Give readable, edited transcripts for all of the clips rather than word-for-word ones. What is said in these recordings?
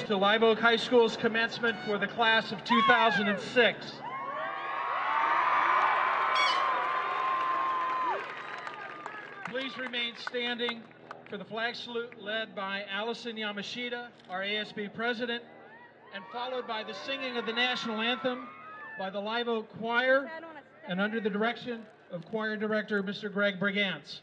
To Live Oak High School's commencement for the class of 2006. Please remain standing for the flag salute led by Allison Yamashita, our ASB president, and followed by the singing of the national anthem by the Live Oak Choir and under the direction of choir director Mr. Greg Brigance.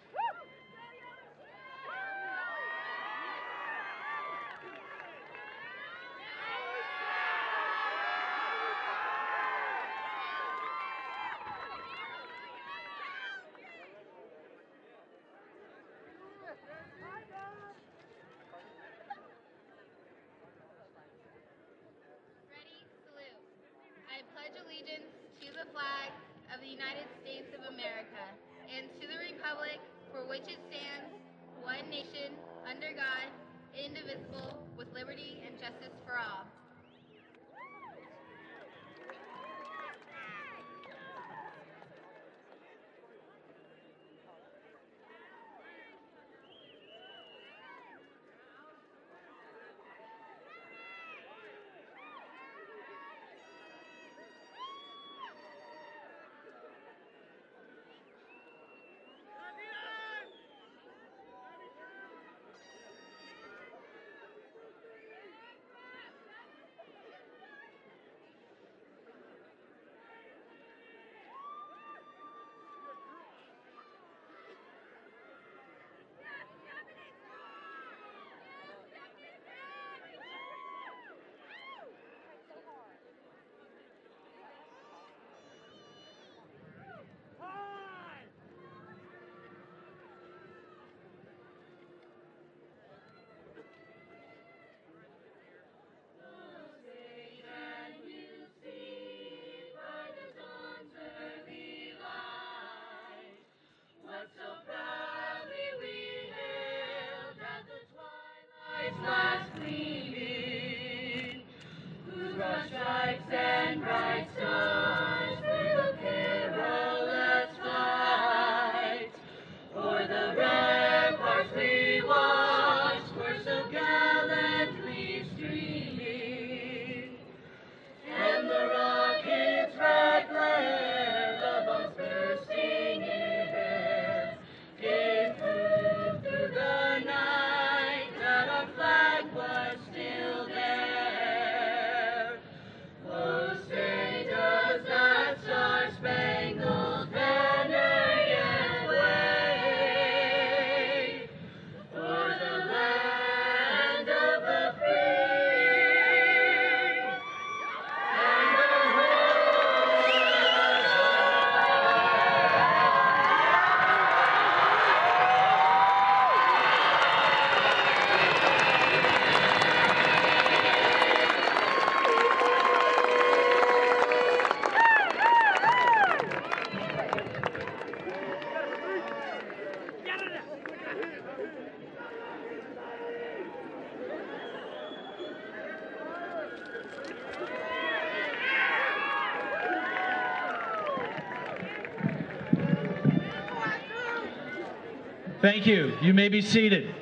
Thank you. You may be seated.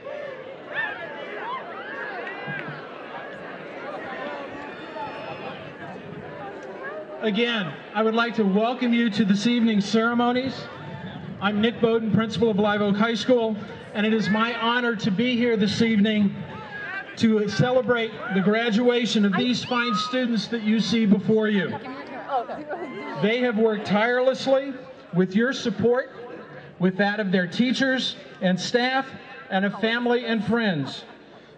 Again, I would like to welcome you to this evening's ceremonies. I'm Nick Bowden, principal of Live Oak High School, and it is my honor to be here this evening to celebrate the graduation of these fine students that you see before you. They have worked tirelessly with your support, with that of their teachers and staff, and of family and friends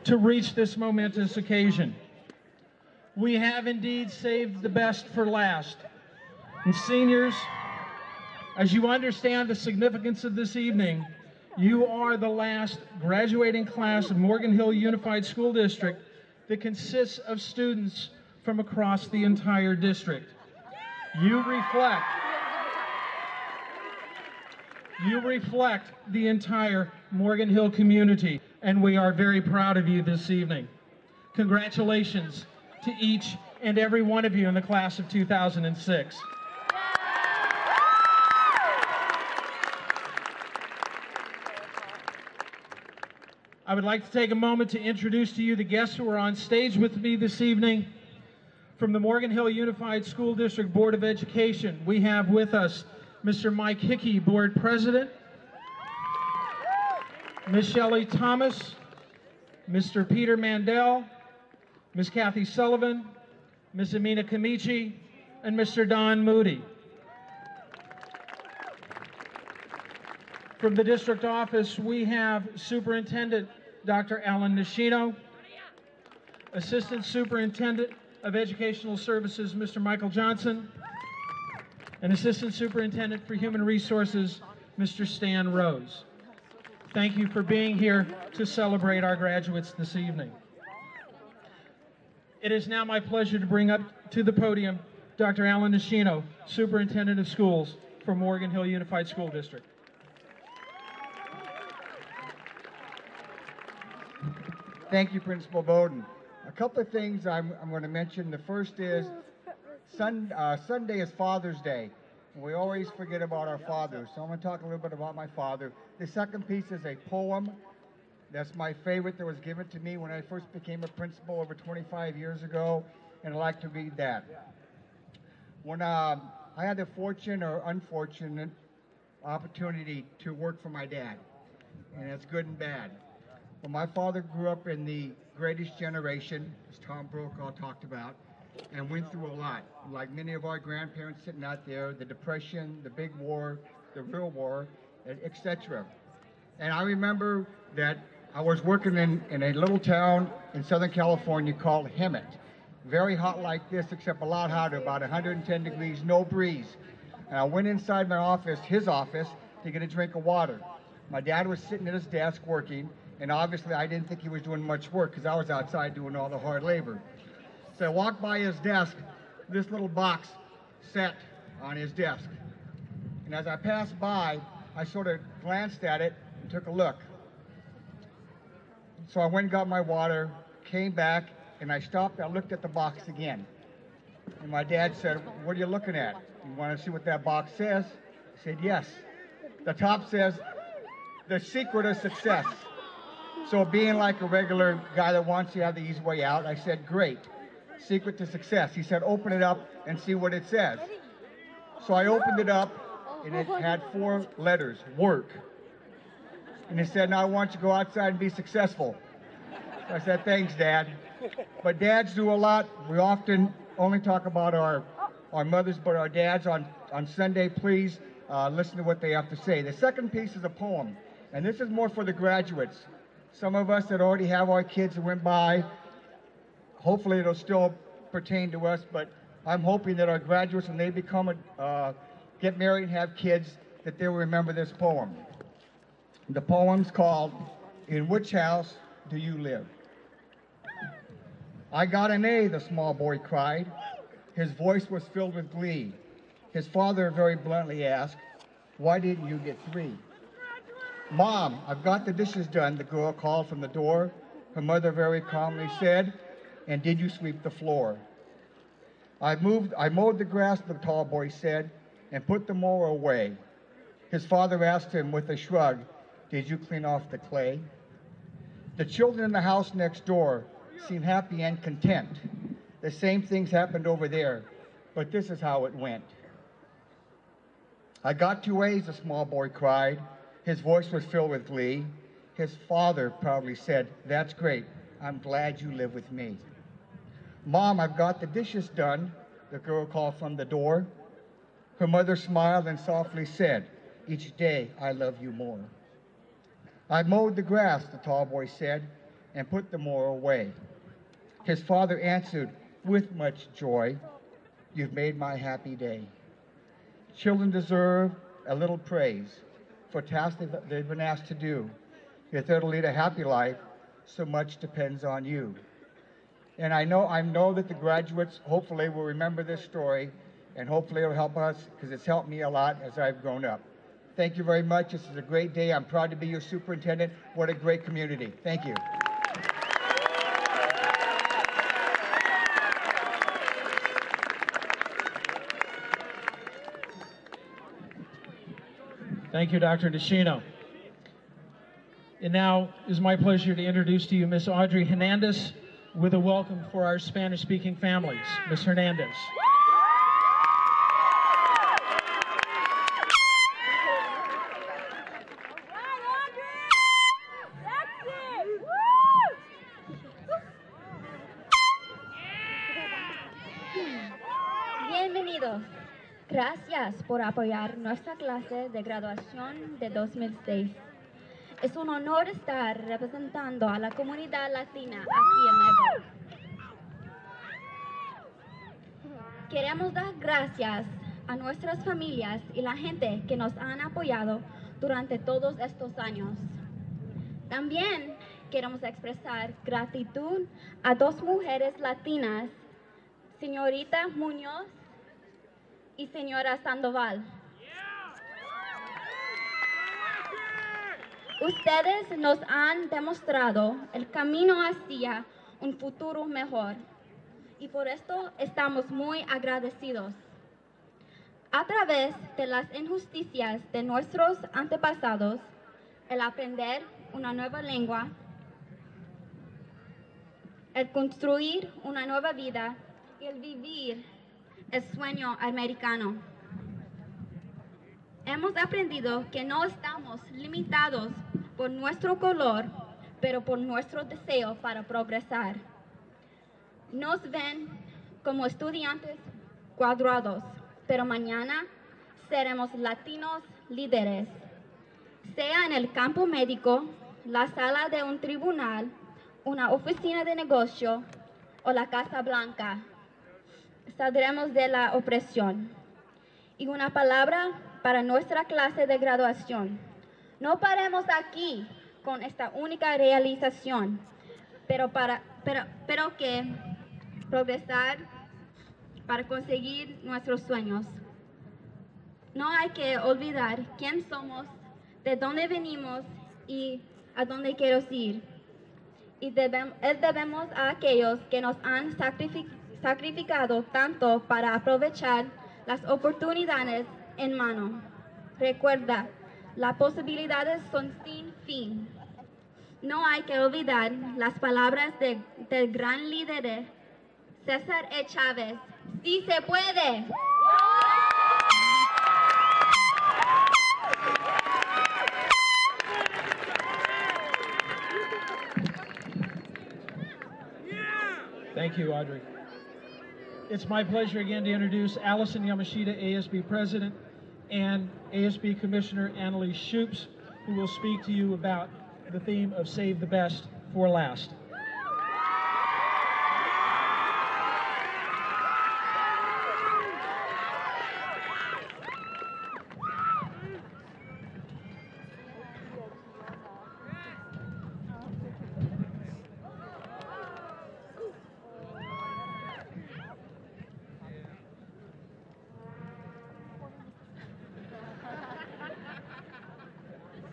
to reach this momentous occasion. We have indeed saved the best for last. And seniors, as you understand the significance of this evening, you are the last graduating class of Morgan Hill Unified School District that consists of students from across the entire district. You reflect the entire Morgan Hill community, and we are very proud of you this evening. Congratulations to each and every one of you in the class of 2006. I would like to take a moment to introduce to you the guests who are on stage with me this evening. From the Morgan Hill Unified School District Board of Education, we have with us Mr. Mike Hickey, Board President, Ms. Shelley Thomas, Mr. Peter Mandel, Ms. Kathy Sullivan, Ms. Amina Kamichi, and Mr. Don Moody. From the district office, we have Superintendent Dr. Alan Nishino, Assistant Superintendent of Educational Services, Mr. Michael Johnson, and Assistant Superintendent for Human Resources, Mr. Stan Rose. Thank you for being here to celebrate our graduates this evening. It is now my pleasure to bring up to the podium Dr. Alan Nishino, Superintendent of Schools for Morgan Hill Unified School District. Thank you, Principal Bowden. A couple of things I'm going to mention. The first is Sunday is Father's Day. And we always forget about our fathers. So I'm going to talk a little bit about my father. The second piece is a poem. That's my favorite that was given to me when I first became a principal over 25 years ago, and I'd like to read that. When I had the fortune or unfortunate opportunity to work for my dad, and it's good and bad. Well, my father grew up in the greatest generation, as Tom Brokaw talked about, and went through a lot. Like many of our grandparents sitting out there, the Depression, the Big War, the Real War, etc. And I remember that I was working in a little town in Southern California called MHAT. Very hot like this, except a lot hotter, about 110 degrees, no breeze. And I went inside my office, his office, to get a drink of water. My dad was sitting at his desk working, and obviously I didn't think he was doing much work because I was outside doing all the hard labor. So I walked by his desk, this little box sat on his desk. And as I passed by, I sort of glanced at it and took a look. So I went and got my water, came back, and I stopped. I looked at the box again. And my dad said, "What are you looking at? You want to see what that box says?" I said, "Yes." The top says, "The secret of success." So being like a regular guy that wants to have the easy way out, I said, "Great. Secret to success." He said, "Open it up and see what it says." So I opened it up, and it had 4 letters, work. And he said, "Now I want you to go outside and be successful." So I said, "Thanks, Dad." But dads do a lot. We often only talk about our mothers, but our dads on Sunday, please listen to what they have to say. The second piece is a poem, and this is more for the graduates. Some of us that already have our kids that went by, hopefully it'll still pertain to us, but I'm hoping that our graduates, when they get married and have kids, that they'll remember this poem. The poem's called, "In Which House Do You Live?" "I got an A," the small boy cried. His voice was filled with glee. His father very bluntly asked, "Why didn't you get 3? "Mom, I've got the dishes done," the girl called from the door. Her mother very calmly said, "And did you sweep the floor?" I mowed the grass," the tall boy said, "and put the mower away." His father asked him with a shrug, Did you clean off the clay? The children in the house next door seem happy and content. The same things happened over there, but this is how it went. I got 2 A's, the small boy cried. His voice was filled with glee. His father proudly said, "That's great. I'm glad you live with me." "Mom, I've got the dishes done," the girl called from the door. Her mother smiled and softly said, "Each day I love you more." "I mowed the grass," the tall boy said, "and put the mower away." His father answered with much joy, "You've made my happy day." Children deserve a little praise for tasks they've been asked to do. If they're to lead a happy life, so much depends on you. And I know that the graduates hopefully will remember this story, and hopefully it'll help us, because it's helped me a lot as I've grown up. Thank you very much. This is a great day. I'm proud to be your superintendent. What a great community. Thank you. Thank you, Dr. Nishino. And now it is my pleasure to introduce to you Miss Audrey Hernandez with a welcome for our Spanish-speaking families. Miss Hernandez. Bienvenidos. Gracias por apoyar nuestra clase de graduación de 2006. Es un honor estar representando a la comunidad latina aquí en Nuevo. Queremos dar gracias a nuestras familias y la gente que nos han apoyado durante todos estos años. También queremos expresar gratitud a 2 mujeres latinas, señorita Muñoz y señora Sandoval. Ustedes nos han demostrado el camino hacia un futuro mejor y por esto estamos muy agradecidos. A través de las injusticias de nuestros antepasados, el aprender una nueva lengua, el construir una nueva vida y el vivir el sueño americano. Hemos aprendido que no estamos limitados por nuestro color, pero por nuestro deseo para progresar. Nos ven como estudiantes cuadrados, pero mañana seremos latinos líderes, sea en el campo médico, la sala de un tribunal, una oficina de negocio o la Casa Blanca. Saldremos de la opresión. Y una palabra para nuestra clase de graduación. No paremos aquí con esta única realización, pero que progresar para conseguir nuestros sueños. No hay que olvidar quién somos, de dónde venimos y a dónde queremos ir. Y debemos a aquellos que nos han sacrificado tanto para aprovechar las oportunidades en mano. Recuerda, las posibilidades son sin fin. No hay que olvidar las palabras del gran líder César E. Chávez. ¡Sí se puede! Thank you, Audrey. It's my pleasure again to introduce Allison Yamashita, ASB President, and ASB Commissioner Annalise Shoops, who will speak to you about the theme of Save the Best for Last.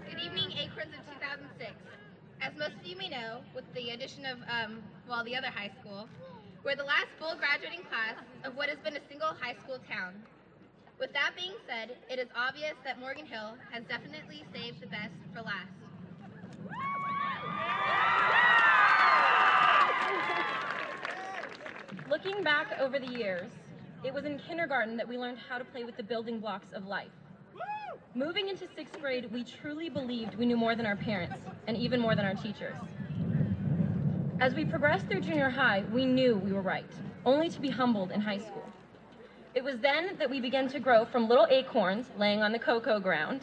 Good evening, Acorns of 2006. As most of you may know, with the addition of, the other high school, we're the last full graduating class of what has been a single high school town. With that being said, it is obvious that Morgan Hill has definitely saved the best for last. Looking back over the years, it was in kindergarten that we learned how to play with the building blocks of life. Moving into 6th grade, we truly believed we knew more than our parents, and even more than our teachers. As we progressed through junior high, we knew we were right, only to be humbled in high school. It was then that we began to grow from little acorns laying on the cocoa ground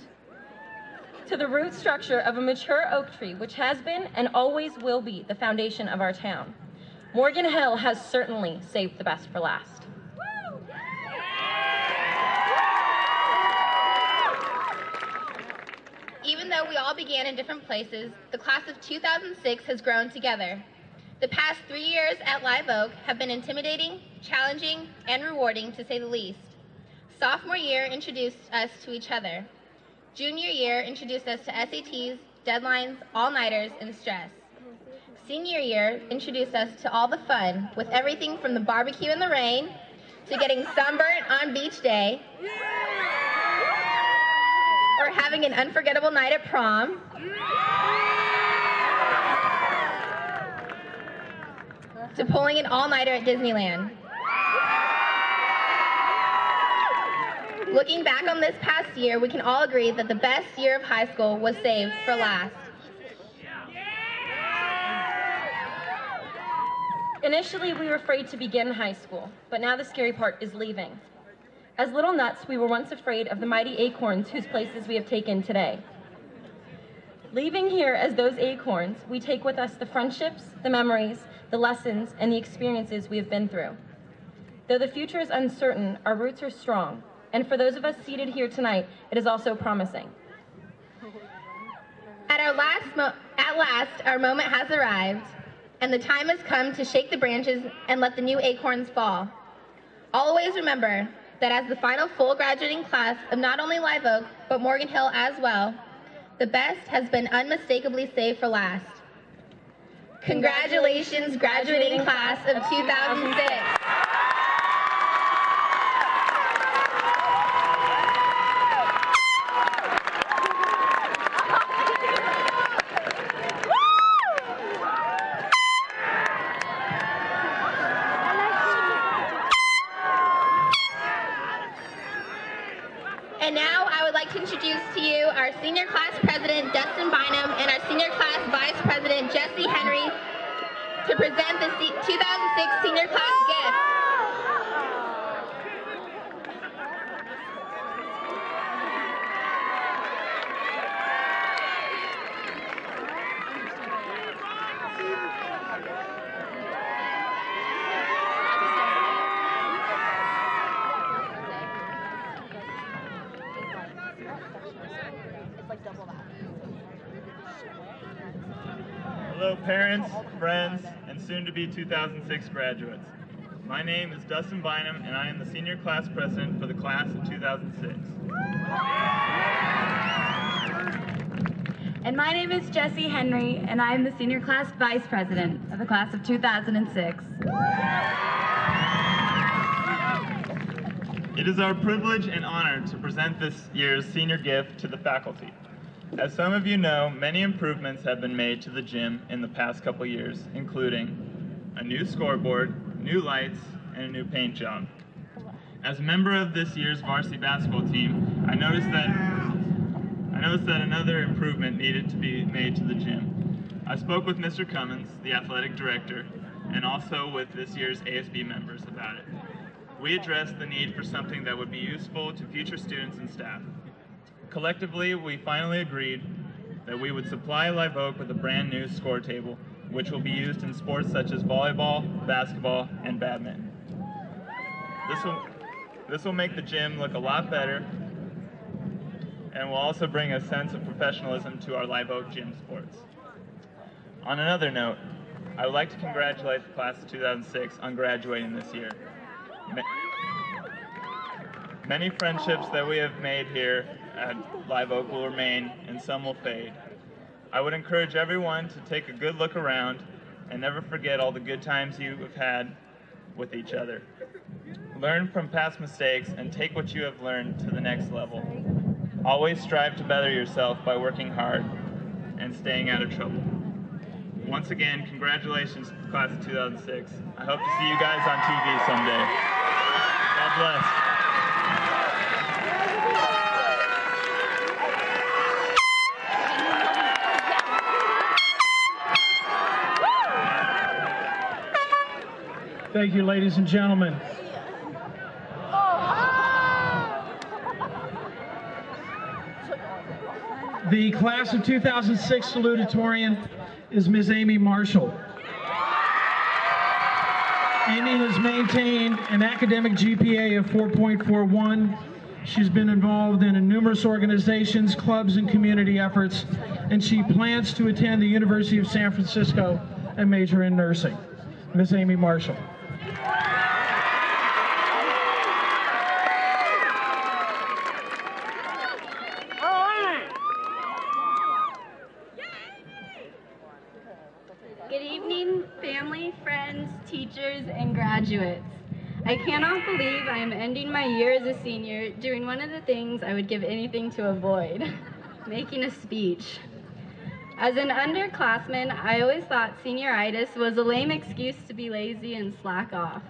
to the root structure of a mature oak tree, which has been and always will be the foundation of our town. Morgan Hill has certainly saved the best for last. Even though we all began in different places, the class of 2006 has grown together. The past 3 years at Live Oak have been intimidating, challenging, and rewarding, to say the least. Sophomore year introduced us to each other. Junior year introduced us to SATs, deadlines, all-nighters, and stress. Senior year introduced us to all the fun, with everything from the barbecue in the rain to getting sunburnt on beach day, or having an unforgettable night at prom, to pulling an all-nighter at Disneyland. Looking back on this past year, we can all agree that the best year of high school was saved for last. Initially, we were afraid to begin high school, but now the scary part is leaving. As little nuts, we were once afraid of the mighty acorns whose places we have taken today. Leaving here as those acorns, we take with us the friendships, the memories, the lessons, and the experiences we have been through. Though the future is uncertain, our roots are strong, and for those of us seated here tonight, it is also promising. At last, our moment has arrived, and the time has come to shake the branches and let the new acorns fall. Always remember that as the final full graduating class of not only Live Oak, but Morgan Hill as well, the best has been unmistakably saved for last. Congratulations, graduating class of 2006. And now I would like to introduce to you our senior class president, Dustin Bynum, and our senior class vice president, Jesse Henry, to present the 2006 senior class gift. Hello parents, friends, and soon-to-be 2006 graduates. My name is Dustin Bynum, and I am the senior class president for the class of 2006. And my name is Jesse Henry, and I am the senior class vice president of the class of 2006. It is our privilege and honor to present this year's senior gift to the faculty. As some of you know, many improvements have been made to the gym in the past couple years, including a new scoreboard, new lights, and a new paint job. As a member of this year's varsity basketball team, I noticed that another improvement needed to be made to the gym. I spoke with Mr. Cummins, the athletic director, and also with this year's ASB members about it. We addressed the need for something that would be useful to future students and staff. Collectively, we finally agreed that we would supply Live Oak with a brand new score table, which will be used in sports such as volleyball, basketball, and badminton. This will make the gym look a lot better and will also bring a sense of professionalism to our Live Oak gym sports. On another note, I would like to congratulate the class of 2006 on graduating this year. Many friendships that we have made here at Live Oak will remain, and some will fade. I would encourage everyone to take a good look around and never forget all the good times you have had with each other. Learn from past mistakes and take what you have learned to the next level. Always strive to better yourself by working hard and staying out of trouble. Once again, congratulations to the class of 2006. I hope to see you guys on TV someday. God bless. Thank you, ladies and gentlemen. The class of 2006 salutatorian is Ms. Amy Marshall. Amy has maintained an academic GPA of 4.41. She's been involved in numerous organizations, clubs, and community efforts, and she plans to attend the University of San Francisco and major in nursing. Ms. Amy Marshall. Good evening, family, friends, teachers, and graduates. I cannot believe I am ending my year as a senior doing one of the things I would give anything to avoid, making a speech. As an underclassman, I always thought senioritis was a lame excuse to be lazy and slack off.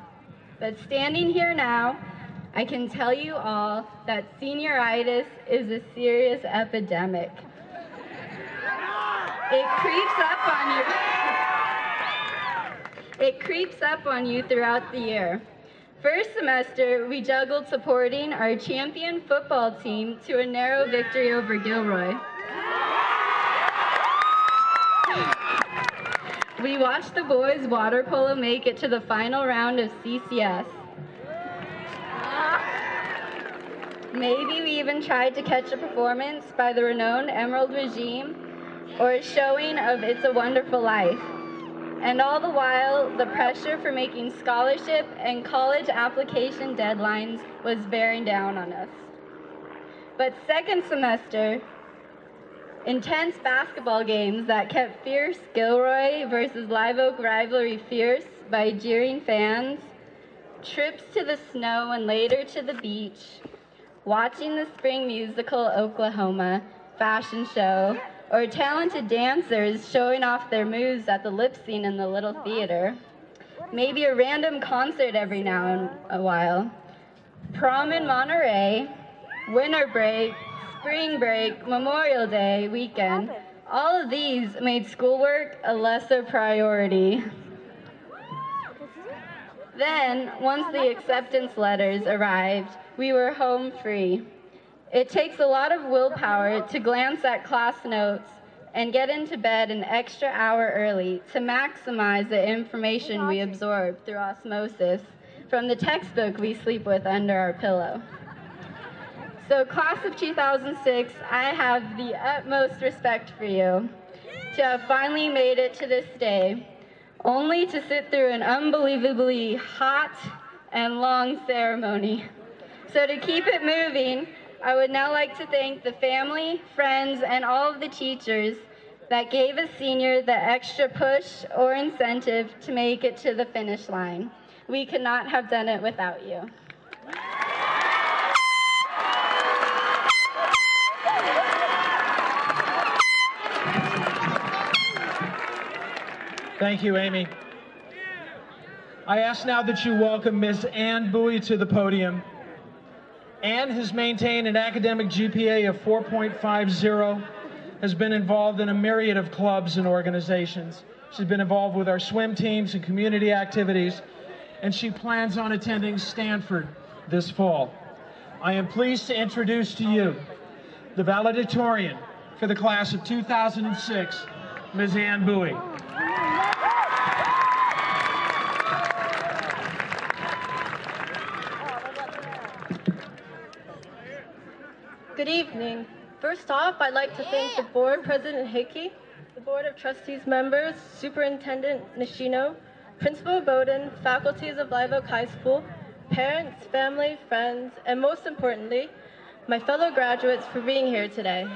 But standing here now, I can tell you all that senioritis is a serious epidemic. It creeps up on you throughout the year. First semester, we juggled supporting our champion football team to a narrow victory over Gilroy. We watched the boys water polo make it to the final round of CCS. Maybe we even tried to catch a performance by the renowned Emerald Regime or a showing of It's a Wonderful Life. And all the while, the pressure for making scholarship and college application deadlines was bearing down on us. But second semester, intense basketball games that kept fierce Gilroy versus Live Oak rivalry fierce by jeering fans, trips to the snow and later to the beach, watching the spring musical Oklahoma fashion show, or talented dancers showing off their moves at the lip sync in the little theater, maybe a random concert every now and a while, prom in Monterey, winter break, spring break, Memorial Day weekend, all of these made schoolwork a lesser priority. Then, once the acceptance letters arrived, we were home free. It takes a lot of willpower to glance at class notes and get into bed an extra hour early to maximize the information we absorb through osmosis from the textbook we sleep with under our pillow. So, class of 2006, I have the utmost respect for you to have finally made it to this day, only to sit through an unbelievably hot and long ceremony. So to keep it moving, I would now like to thank the family, friends, and all of the teachers that gave a senior the extra push or incentive to make it to the finish line. We could not have done it without you. Thank you, Amy. I ask now that you welcome Ms. Ann Bowie to the podium. Ann has maintained an academic GPA of 4.50, has been involved in a myriad of clubs and organizations. She's been involved with our swim teams and community activities, and she plans on attending Stanford this fall. I am pleased to introduce to you the valedictorian for the class of 2006, Ms. Ann Bowie. Good evening. First off, I'd like to thank the board, President Hickey, the Board of Trustees members, Superintendent Nishino, Principal Bowden, faculties of Live Oak High School, parents, family, friends, and most importantly, my fellow graduates for being here today.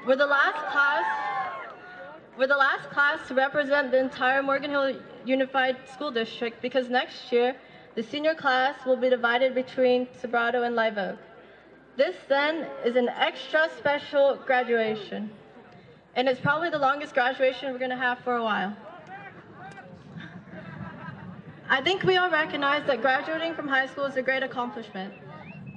We're the last class to represent the entire Morgan Hill Unified School District because next year, the senior class will be divided between Sobrato and Live Oak. This then is an extra special graduation. and it's probably the longest graduation we're going to have for a while. I think we all recognize that graduating from high school is a great accomplishment.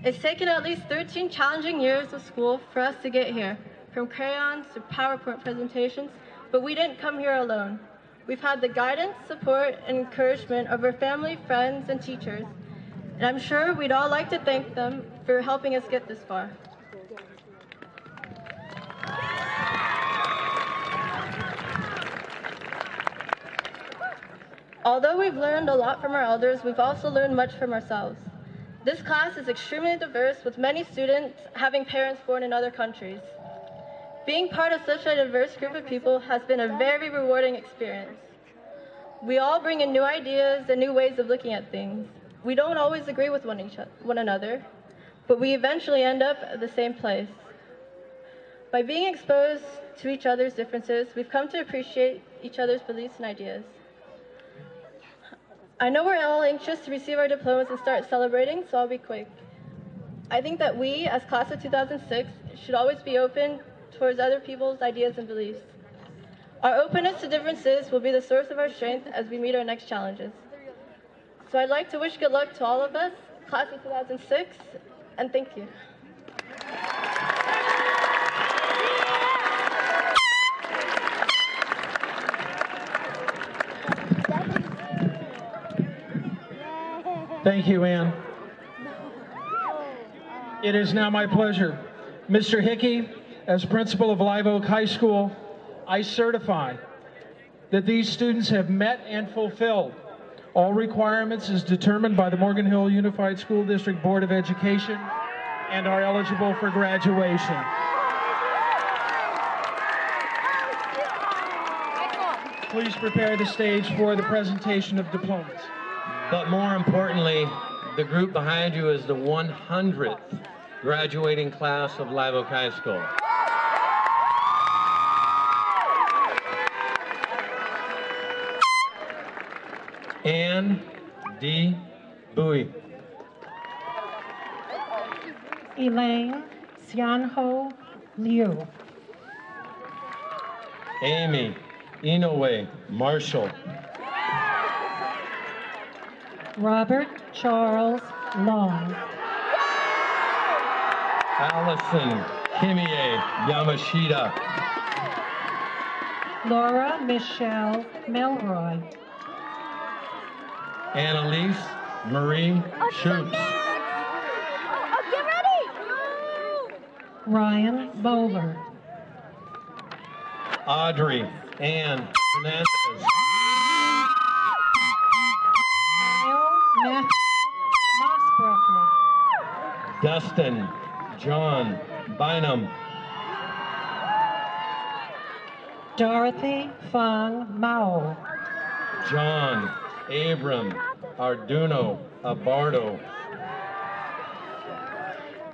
It's taken at least 13 challenging years of school for us to get here, from crayons to PowerPoint presentations, but we didn't come here alone. We've had the guidance, support, and encouragement of our family, friends, and teachers, and I'm sure we'd all like to thank them for helping us get this far. Although we've learned a lot from our elders, we've also learned much from ourselves. This class is extremely diverse, with many students having parents born in other countries. Being part of such a diverse group of people has been a very rewarding experience. We all bring in new ideas and new ways of looking at things. We don't always agree with one another, but we eventually end up at the same place. By being exposed to each other's differences, we've come to appreciate each other's beliefs and ideas. I know we're all anxious to receive our diplomas and start celebrating, so I'll be quick. I think that we, as class of 2006, should always be open towards other people's ideas and beliefs. Our openness to differences will be the source of our strength as we meet our next challenges. So I'd like to wish good luck to all of us, class of 2006, and thank you. Thank you, Ann. It is now my pleasure. Mr. Hickey, as principal of Live Oak High School, I certify that these students have met and fulfilled all requirements as determined by the Morgan Hill Unified School District Board of Education and are eligible for graduation. Please prepare the stage for the presentation of diplomas. But more importantly, the group behind you is the 100th graduating class of Live Oak High School. Ann D. Bowie. Elaine Xianho Liu. Amy Inoue Marshall. Robert Charles Long. Allison Kimie Yamashita. Laura Michelle Melroy. Annalise Marie Schutz. Get ready! Ryan Bowler. Audrey Ann Hernandez. Matthew Mossbroker. Dustin John Bynum. Dorothy Fong Mao. John Abram Arduino Abardo.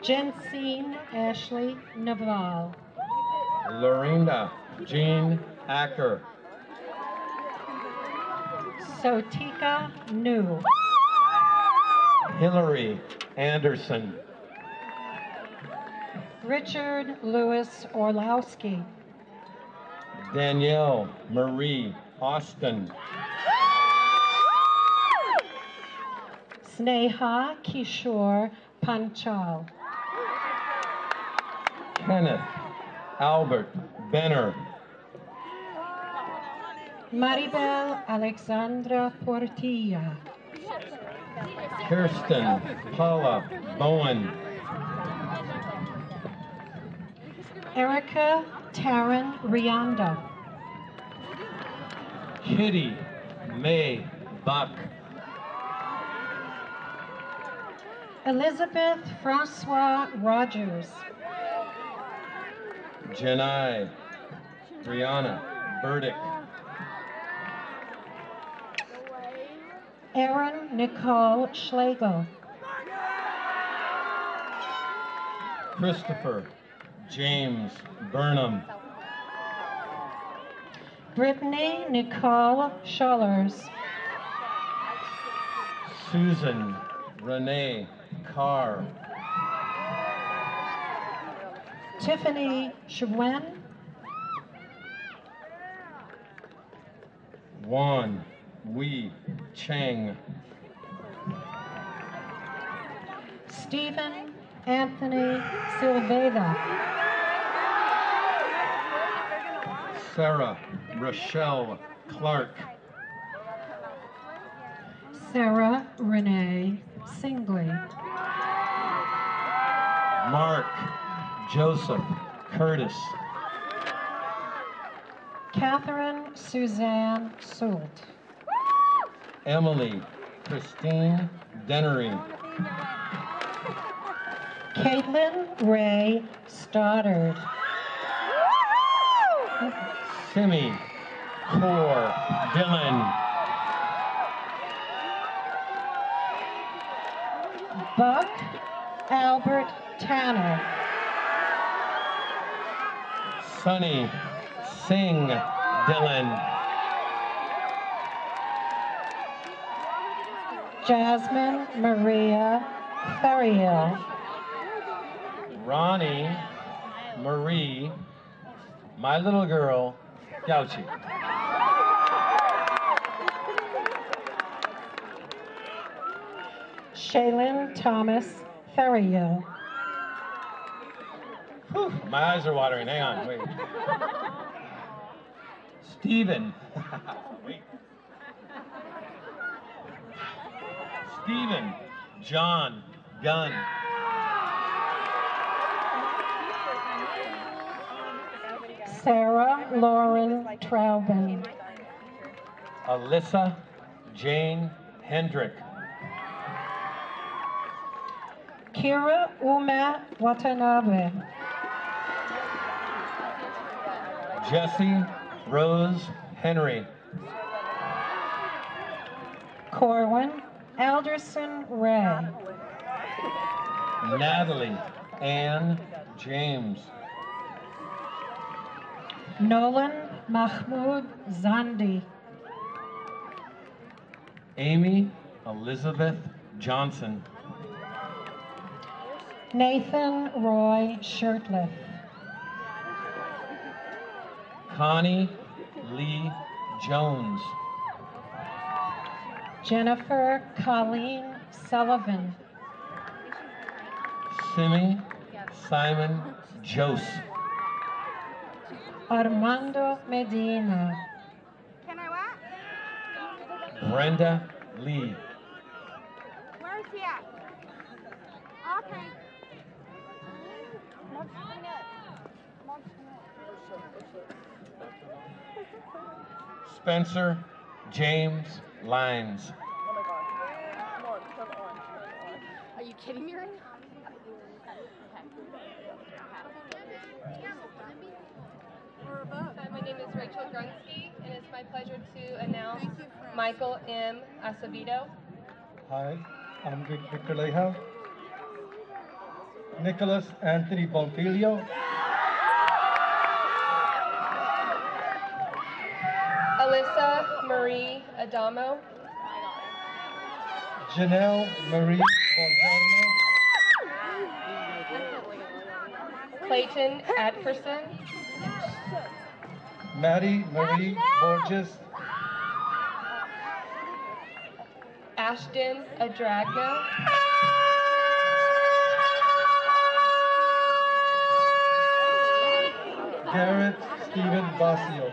Jensine Ashley Naval. Lorinda Jean Acker. Sotika Nu. Hillary Anderson. Richard Louis Orlowski. Danielle Marie Austin. Sneha Kishore Panchal. Kenneth Albert Benner. Maribel Alexandra Portilla. Kirsten Paula Bowen. Erica Taryn Rianda. Kitty May Buck. Elizabeth Francois Rogers. Janai Brianna Burdick. Erin Nicole Schlegel. Christopher James Burnham. Brittany Nicole Schullers. Susan Renee Carr. Tiffany Schwen. Juan Wee Cheng. Stephen Anthony Silveda. Sarah Rochelle Clark. Sarah Renee Singley. Mark Joseph Curtis. Catherine Suzanne Soult. Emily Christine Dennery. Caitlin Ray Stoddard. Simi Core Dillon. Buck Albert Tanner. Sunny Singh Dillon. Jasmine Maria Ferriel. Ronnie Marie, my little girl, Gauchi. Shaylin Thomas Ferriel. Whew, my eyes are watering. Hang on, wait. Stephen. Wait. Stephen John Gunn. Sarah Lauren Traubin. Alyssa Jane Hendrick. Kira Uma Watanabe. Jessie Rose Henry. Corwin Alderson Ray. Natalie Ann James. Nolan Mahmoud Zandi. Amy Elizabeth Johnson. Nathan Roy Shirtliff. Connie Lee Jones. Jennifer Colleen Sullivan. Simi Simon Jose. Armando Medina. Brenda Lee. Where's he at? Okay. Spencer James Lines. Are you kidding me right now? Hi, my name is Rachel Grunsky, and it's my pleasure to announce Michael M. Acevedo. Hi, I'm Victor Leja. Nicholas Anthony Bonfilio. Alyssa Marie Adamo. Janelle Marie Bongiorno. Clayton Atkerson. Maddie Marie Borges. Ashton Adragno. Garrett Stephen Basio.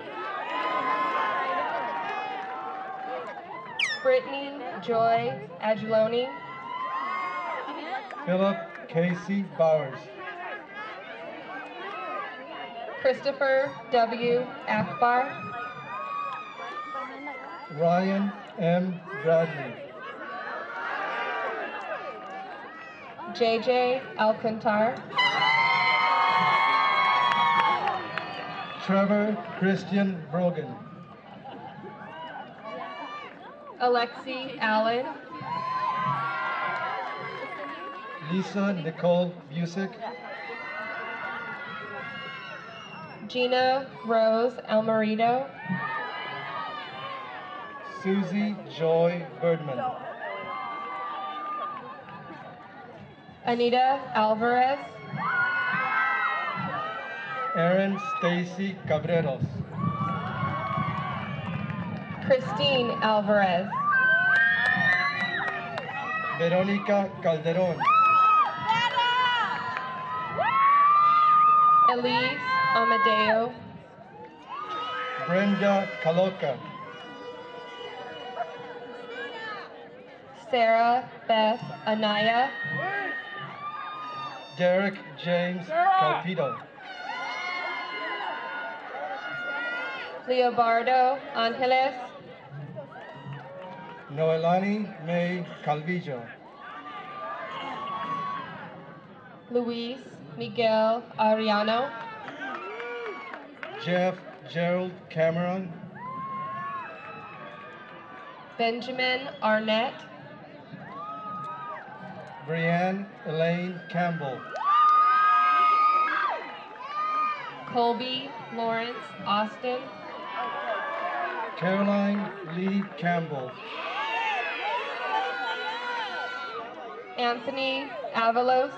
Brittany Joy Agiloni. Philip Casey Bowers. Christopher W. Akbar. Ryan M. Bradley. JJ Alcantar. Trevor Christian Brogan. Alexi Allen. Lisa Nicole Busick. Gina Rose Almerito. Susie Joy Birdman. Anita Alvarez. Aaron Stacy Cabreros. Christine Alvarez. Verónica Calderón. Elise Amadeo. Brenda Caloca. Sarah Beth Anaya. Derek James Calpito. Leobardo Angeles. Noelani May Calvillo. Luis Miguel Ariano. Jeff Gerald Cameron. Benjamin Arnett. Brianne Elaine Campbell. Colby Lawrence Austin. Caroline Lee Campbell. Anthony Avalos.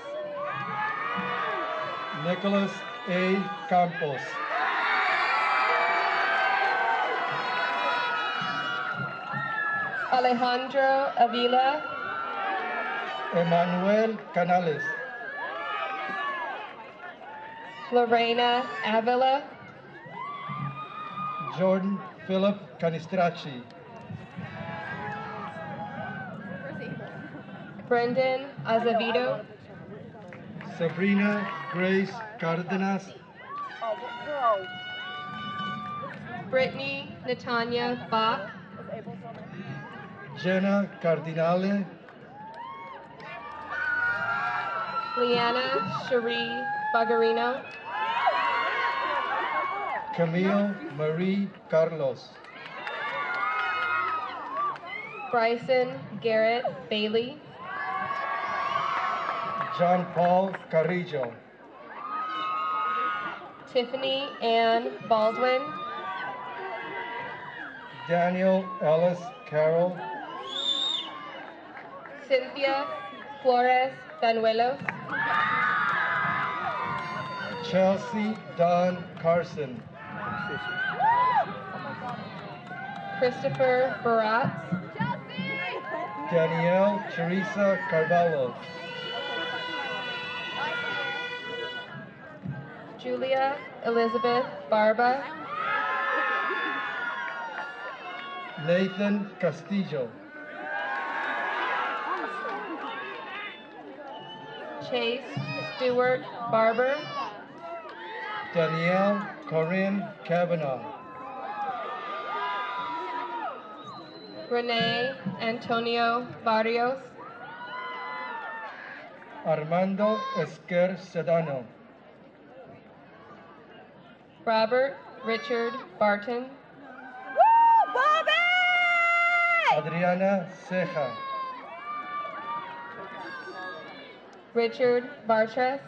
Nicholas A. Campos. Alejandro Avila. Emmanuel Canales. Lorena Avila. Jordan Philip Canistracci. Brendan Azevedo. Sabrina Grace Cardenas. Brittany Natanya Bach. Jenna Cardinale. Leanna Cherie Bagarino. Camille Marie Carlos. Bryson Garrett Bailey. John Paul Carrillo. Tiffany Ann Baldwin. Daniel Ellis Carroll. Cynthia Flores Banuelos. Chelsea Don Carson. Christopher Baratz. Danielle Teresa Carvalho. Julia Elizabeth Barba. Nathan Castillo. Chase Stewart Barber. Danielle Corinne Kavanaugh. Renee Antonio Barrios. Armando Esquer Sedano. Robert Richard Barton. Adriana Ceja. Richard Bartres.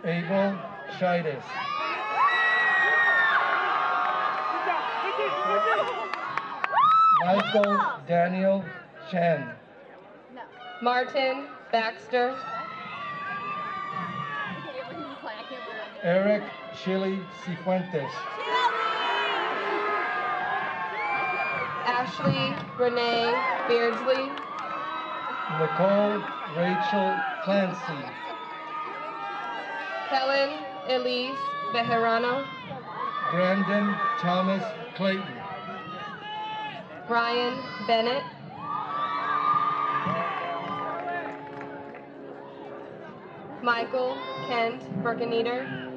Abel Scheides. Michael Daniel Chan. Martin Baxter. Eric Chili Cifuentes. Ashley Renee Beardsley. Nicole Rachel Clancy. Helen Elise Bejarano. Brandon Thomas Clayton. Ryan Bennett. Michael Kent Berkeneter.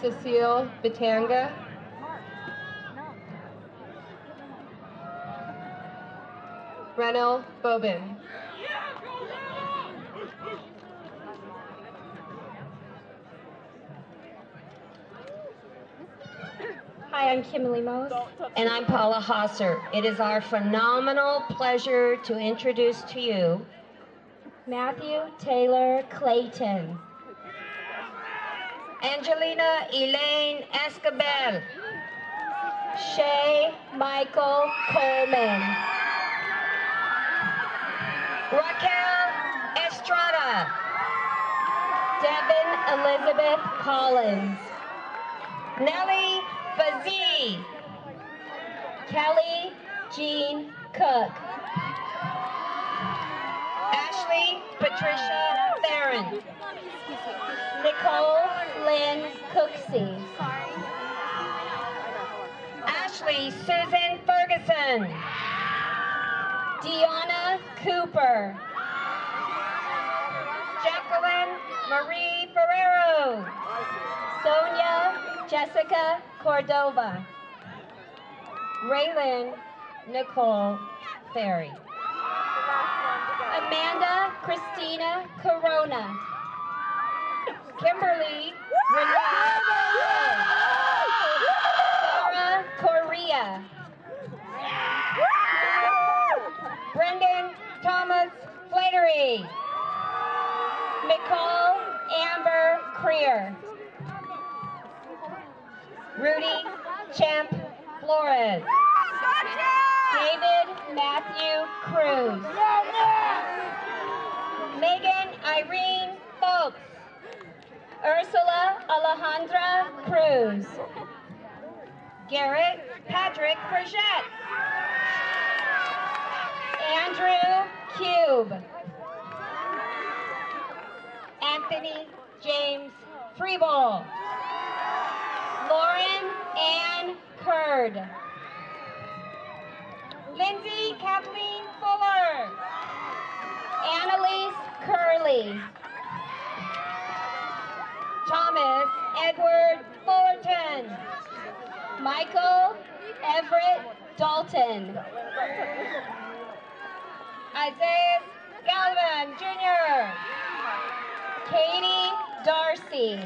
Cecile Bitanga. Renel Bobin. Hi, I'm Kimberly Mose. And I'm Paula Hosser. It is our phenomenal pleasure to introduce to you Matthew Taylor Clayton. Angelina Elaine Escabel. Shay Michael Coleman. Raquel Estrada. Devin Elizabeth Collins. Nellie Bazee. Kelly Jean Cook. Ashley Patricia Theron. Nicole Lynn Cooksey. Ashley Susan Ferguson. Deanna Cooper. Jacqueline Marie Ferrero. Sonia Jessica Cordova. Raylyn Nicole Ferry. Amanda Christina Corona. Kimberly Renee. Sarah Correa. Brendan Thomas Flattery. Nicole Amber Creer. Rudy Champ Flores. David Matthew Cruz. Megan Irene Folks. Ursula Alejandra Cruz. Garrett Patrick Frechette. Andrew Cube. Anthony James Freeball. Lauren Ann Curd. Lindsay Kathleen Fuller. Annalise Curley. Thomas Edward Fullerton. Michael Everett Dalton. Isaiah Galvin Jr. Katie Darcy.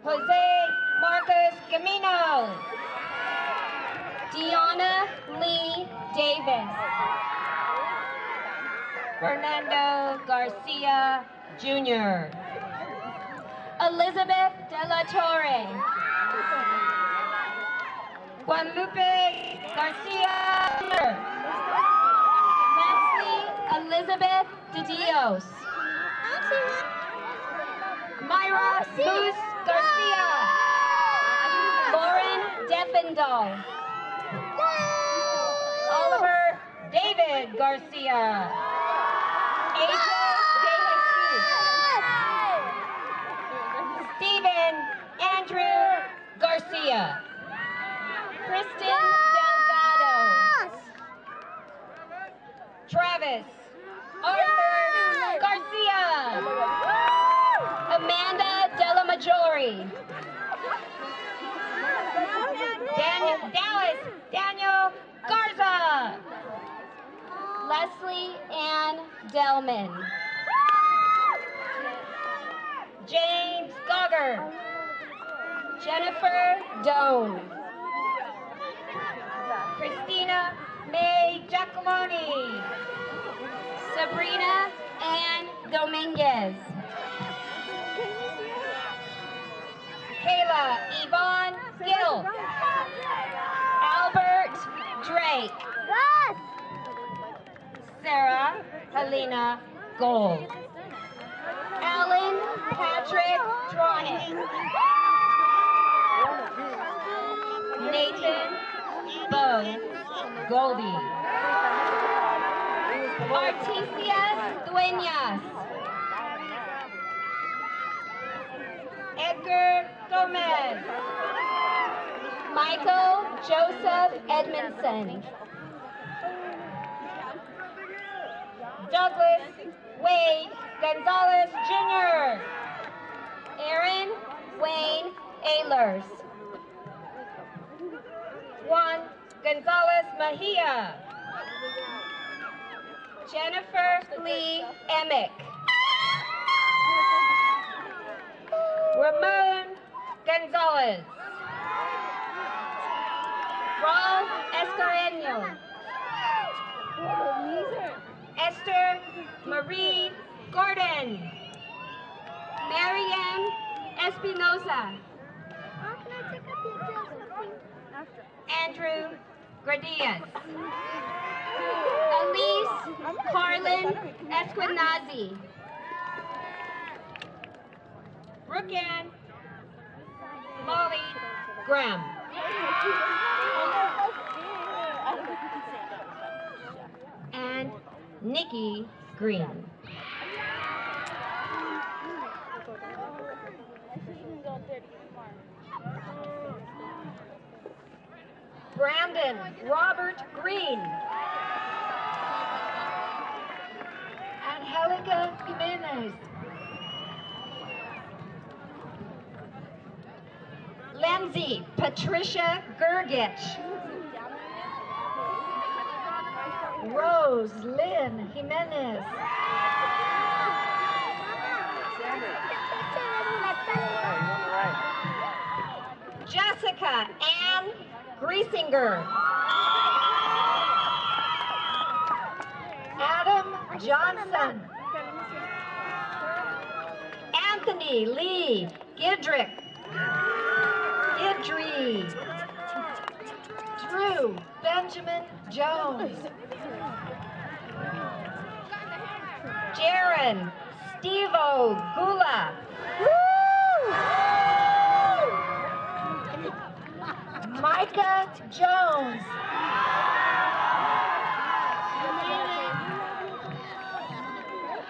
Jose Marcus Gamino. Deanna Lee Davis. Fernando Garcia Jr. Elizabeth De La Torre. Guadalupe Garcia Jr. Leslie Elizabeth De Dios. Myra Luz Garcia. Lauren Deffendal. Oliver David Garcia. Asia De Jesus. Stephen Andrew Garcia. Kristen Delgado. Travis Arthur Garcia. Amanda Della Maggiore. Dallas Daniel Garza. Leslie Ann Delman. James Gogger. Jennifer Doan. Christina May Giacalone. Sabrina Ann Dominguez. Kayla Yvonne Gill. Albert Drake. Sarah Helena Gold. Alan Patrick Drawing. Nathan Bo Goldie. Artesia Dueñas. Edgar Gomez. Michael Joseph Edmondson. Douglas Wade Gonzalez Jr. Aaron Wayne Ehlers. Juan Gonzalez Mejia. Jennifer Lee Emick. Ramon Gonzalez. Ron Escareño. Esther Marie Gordon. Marianne Espinosa. Andrew Gradius. Elise Carlin Esquenazi. Brooke Ann, Molly Graham. And Nikki Green. Brandon Robert Green. Angelica Jimenez. Lindsay Patricia Gergich. Rose Lynn Jimenez. Jessica Ann Griesinger. Adam Johnson. Anthony Lee Gidrick. Gidry. Drew Benjamin Jones. Jaron Stevo Gula. Micah Jones.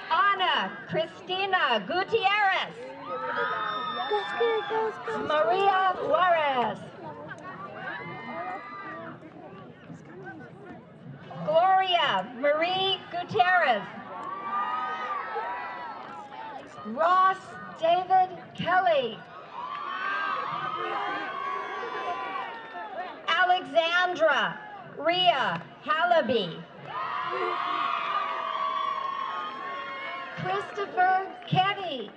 Ana Cristina Gutierrez. Maria Juarez. Gloria Marie Gutierrez. Ross David Kelly. Alexandra Rhea Hallaby. Christopher Kenny.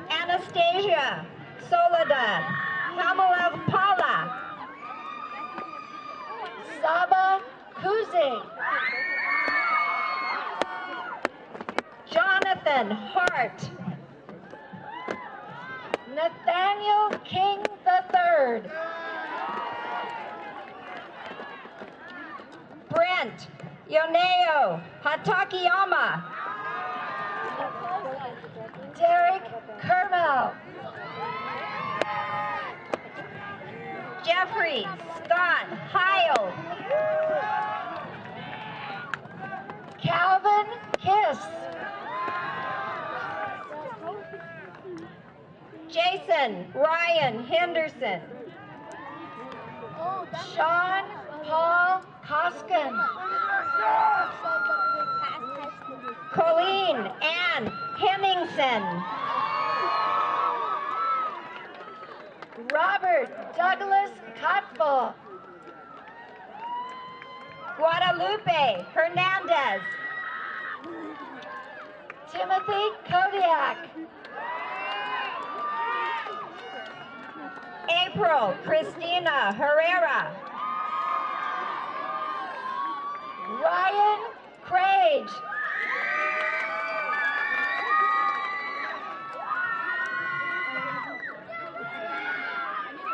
Anastasia Soledad Kamalev Paula. Saba Kuzi. Jonathan Hart. Nathaniel King III. Brent Yoneo Hatakiyama. Derek Kermel. Jeffrey Scott Heil. Calvin Kiss. Jason Ryan Henderson. Sean Paul Koskin. Colleen Ann Hemmingson. Robert Douglas Cottville. Guadalupe Hernandez. Timothy Kodiak. April Christina Herrera. Ryan Craig.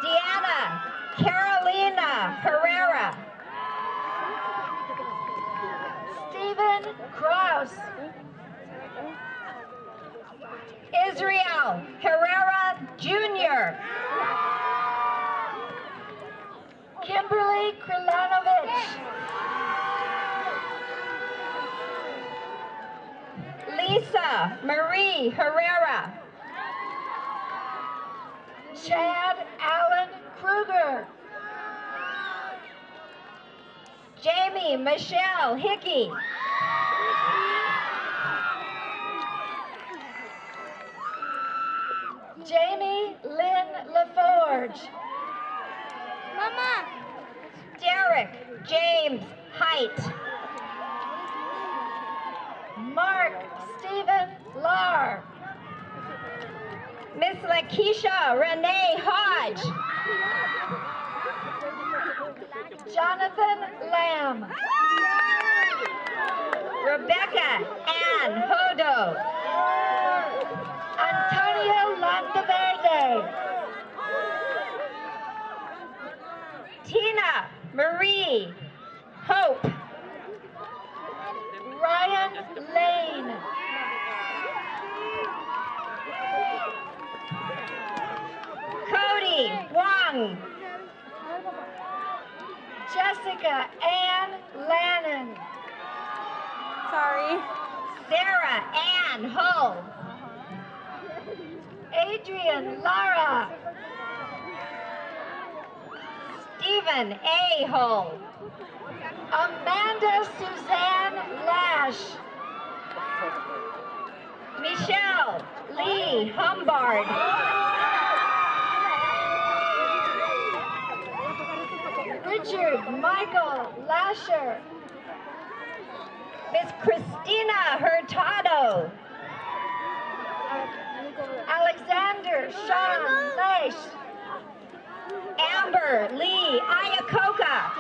Deanna Carolina Herrera. Stephen Kraus. Israel Herrera Jr. Kimberly Krilanovich. Lisa Marie Herrera. Chad Allen Kruger. Jamie Michelle Hickey. Jamie Lynn LaForge. Mama. Derek James Height. Mark Stephen Lar. Miss Lakeisha Renee Hodge. Jonathan Lamb. Rebecca Ann Hodo. Antonio Landaverde. Tina Marie Hope. Ryan Lane. Jessica Ann Lannon. Sorry. Sarah Ann Hull. Adrian Lara. Stephen A. Hull. Amanda Suzanne Lash. Michelle Lee Humbard. Richard Michael Lasher. Miss Christina Hurtado. Alexander Sean Leish. Amber Lee Iacocca.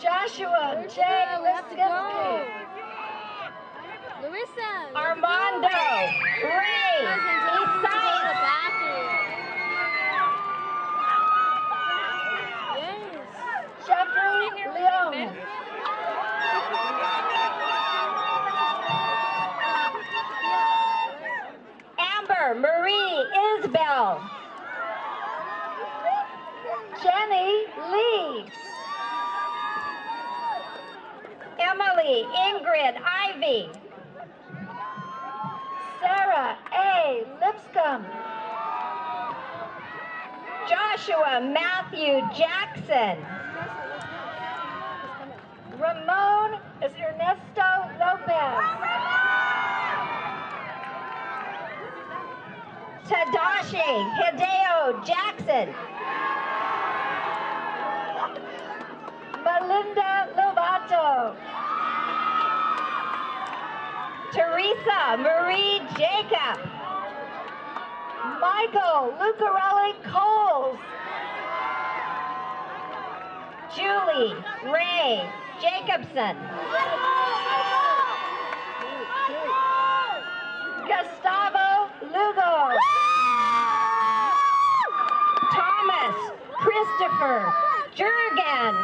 Joshua J. Liskinsky. Larissa. Armando Ray Isaias. Jeffrey Leone. Amber Marie Isbell. Jenny Lee. Emily Ingrid Ivy. Sarah A. Lipscomb. Joshua Matthew Jackson. Ramon Ernesto Lopez. Tadashi Hideo Jackson. Melinda Lovato. Teresa Marie Jacob. Michael Lucarelli Coles. Julie Ray Jacobson. Gustavo Lugo. Thomas Christopher Jernigan.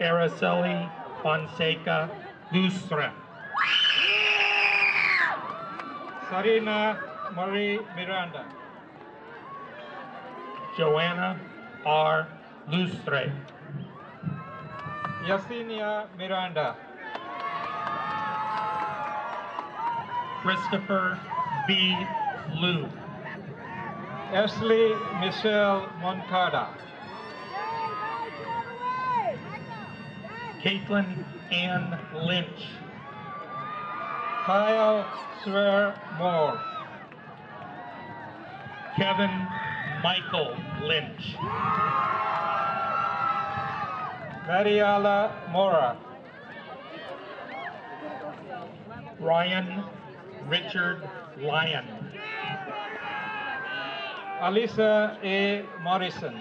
Araceli Fonseca Lustra. Sarina Marie Miranda. Joanna R. Lustre. Yasinia Miranda. Christopher B. Liu. Ashley Michelle Moncada. Caitlin Ann Lynch. Kyle Swear Moore. Kevin Michael Lynch. Mariala Mora. Ryan Richard Lyon. Alisa A. Morrison.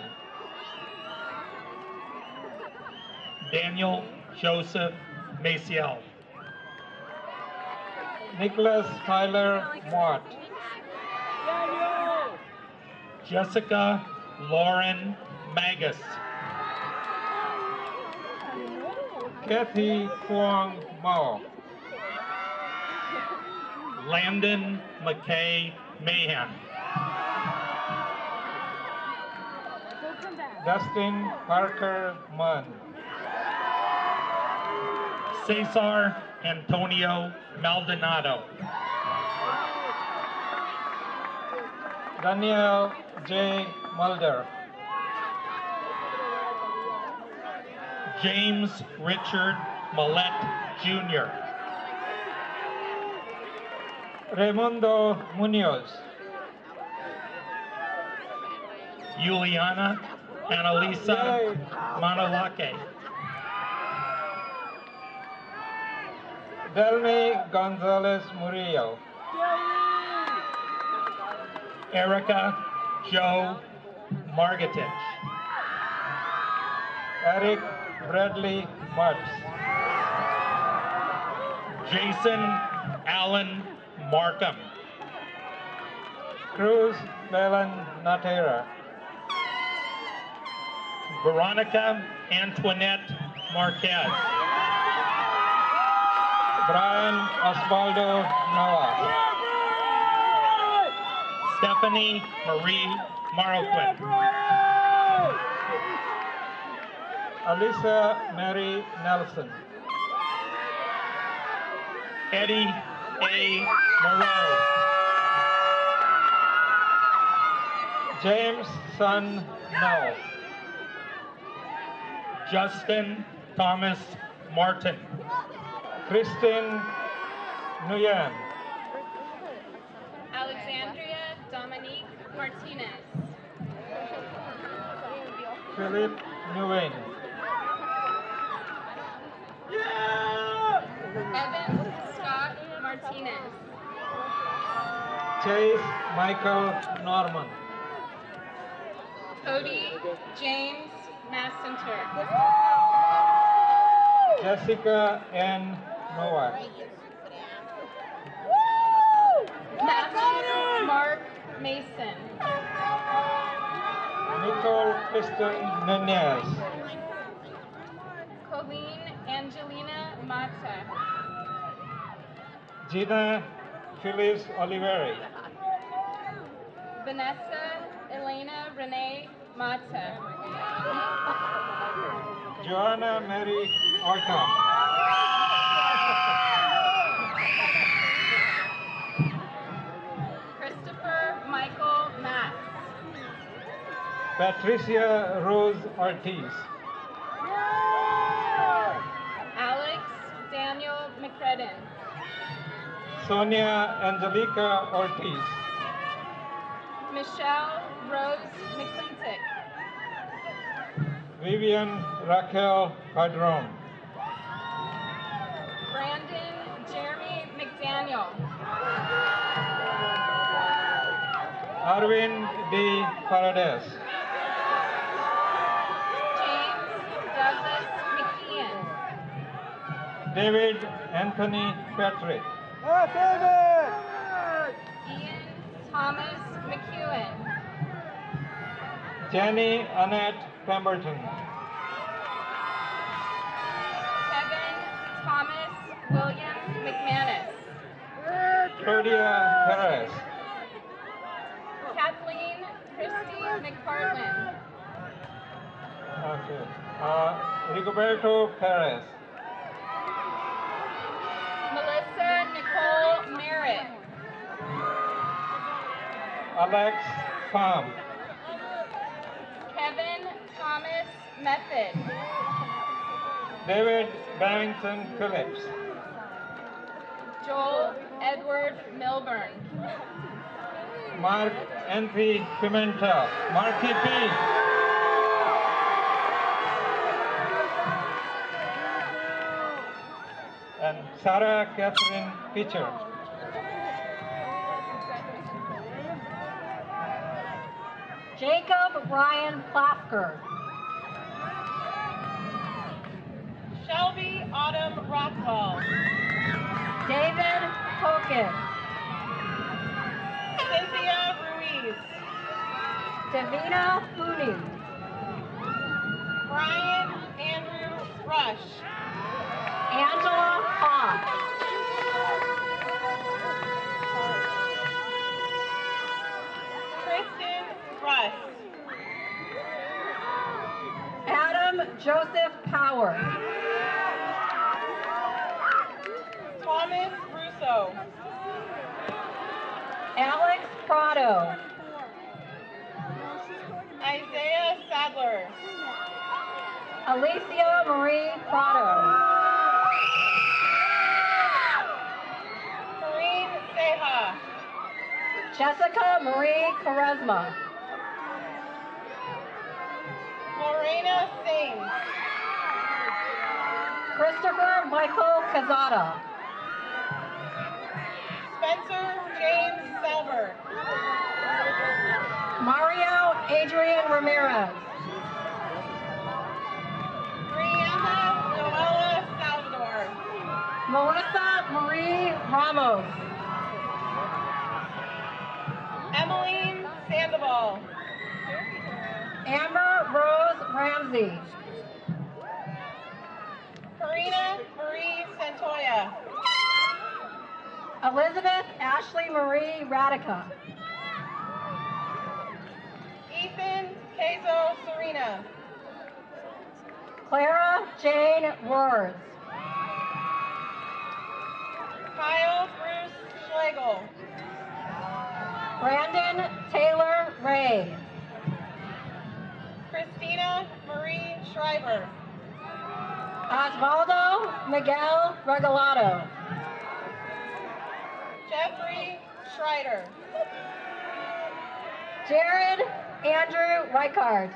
Daniel Joseph Maciel. Nicholas Tyler Mott. Jessica Lauren Magus. Kathy Kwong Mao. Landon McKay Mahan. Dustin Parker Munn. Cesar Antonio Maldonado. Daniel J. Mulder. James Richard Millette Jr. Raimundo Munoz. Juliana Annalisa Manolake. Delmy Gonzalez Murillo. Erica Joe Margatich. Eric Bradley Mutz. Jason Allen Markham. Cruz Belan Natera. Veronica Antoinette Marquez. Brian Osvaldo Noah. Stephanie Marie Marroquin. Alyssa Mary Nelson. Eddie A. Moreau. James Sun No. Justin Thomas Martin. Kristen Nguyen. Alexandria Dominique Martinez. Philip Nguyen. Evan Scott Martinez. Chase Michael Norman. Cody James Massenter. Jessica N. Nowak. Matthew Mark Mason. Nicole Kristen Nunez. Colleen Angelina Mata. Gina Phyllis Oliveri. Vanessa Elena Renee Mata. Joanna Mary Orton. Christopher Michael Matt. Patricia Rose Ortiz. Alex Daniel McCredden. Sonia Angelica Ortiz. Michelle Rose McClintock. Vivian Raquel Padron. Brandon Jeremy McDaniel. Arvin D. Paredes. James Douglas McKeon. David Anthony Patrick. Ian Thomas McEwen. Jenny Annette Pemberton. Kevin Thomas William McManus. Claudia Perez. Kathleen Christie McPartlin. Okay. Rigoberto Perez. Melissa Nicole Merritt. Alex Pham. Kevin Thomas Method. David Barrington Phillips. Joel Edward Milburn. Mark Anthony Pimentel. Marky P. And Sarah Catherine Pitcher. Jacob Ryan Plafker. Shelby Autumn Rockwell. David Hogan. Cynthia Ruiz. Davina Fooney. Brian Andrew Rush. Angela Fox. Kristen Russ. Adam Joseph Power. Thomas Russo. Alex Prado. Isaiah Sadler. Alicia Marie Prado. Karine Seha. Jessica Marie Charisma. Lorena Singh. Christopher Michael Cazada. Spencer James Selberg. Mario Adrian Ramirez. Brianna Noella Salvador. Melissa Marie Ramos. Emmeline Sandoval. Amber Rose Ramsey. Ozzie. Karina Marie Santoya. Elizabeth Ashley Marie Radica. Ethan Kezo Serena. Clara Jane Words. Kyle Bruce Schlegel. Brandon Taylor Ray. Christina Marie Schreiber. Osvaldo Miguel Regalado. Jeffrey Schreider. Jared Andrew Reichard.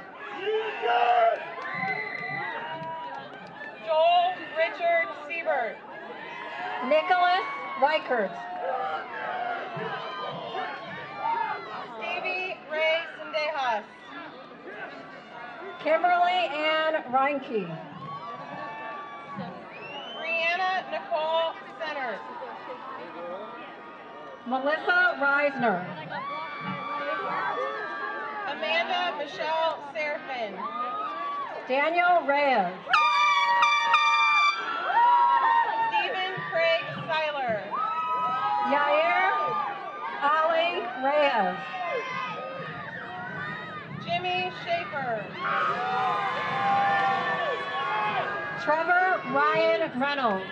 Joel Richard Siebert. Nicholas Reichert. Stevie Ray Sendejas. Kimberly Ann Reinke. Brianna Nicole Center. Melissa Reisner. Amanda Michelle Serafin. Daniel Reyes. Stephen Craig Seiler. Yair Ali Reyes. Jimmy Schaefer. Trevor Ryan Reynolds.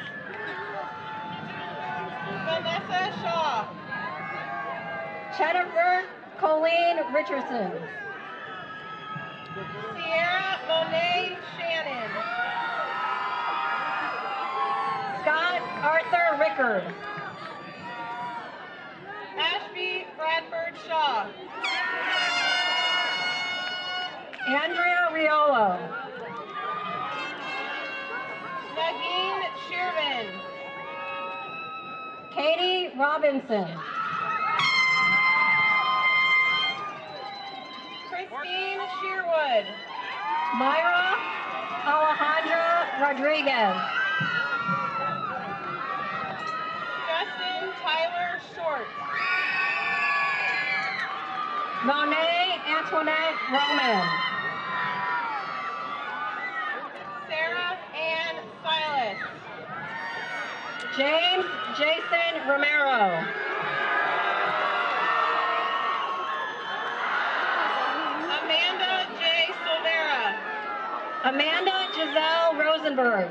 Vanessa Shaw. Jennifer Colleen Richardson. Sierra Monet Shannon. Scott Arthur Rickard. Ashby Bradford Shaw. Andrea Riolo. Nagin Sheerman. Katie Robinson. Christine Shearwood. Myra Alejandra Rodriguez. Justin Tyler Short. Monet Antoinette Roman. Sarah Ann Silas. James Jason Romero. Amanda J. Silvera. Amanda Giselle Rosenberg.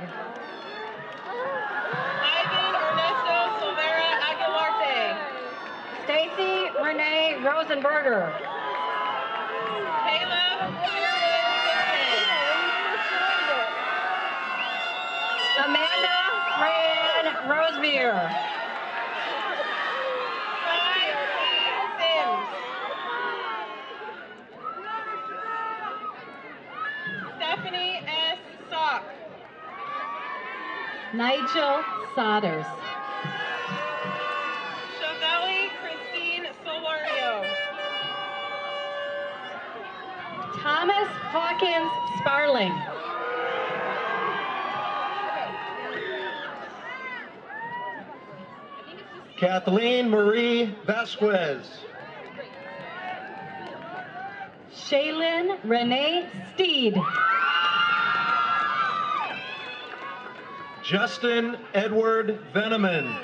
Ivan Ernesto Silvera Aguilarte. Stacy Renee Rosenberger. Caleb Sherwood Simpson. Amanda Fran Rosebeer. Kai P. Sims. Stephanie S. Sock. Nigel Sodders. Chevelle Christine Solorio. Thomas Hawkins Sparling. Kathleen Marie Vasquez. Shaylin Renee Steed. Justin Edward Veneman.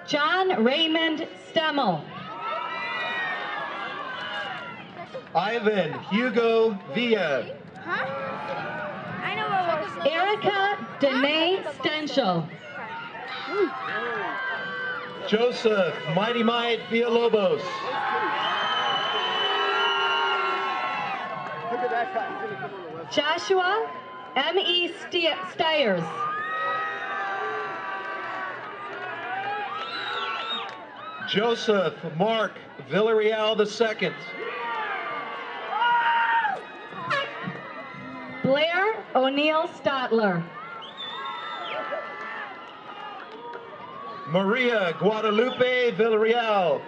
John Raymond Stemmel. Ivan Hugo Villa. I know what we're Erica Danae Stenchel. Joseph Mighty Might Villalobos. Joshua M.E. Stiers. Joseph Mark Villarreal II. Blair O'Neill Stotler. Maria Guadalupe Villarreal.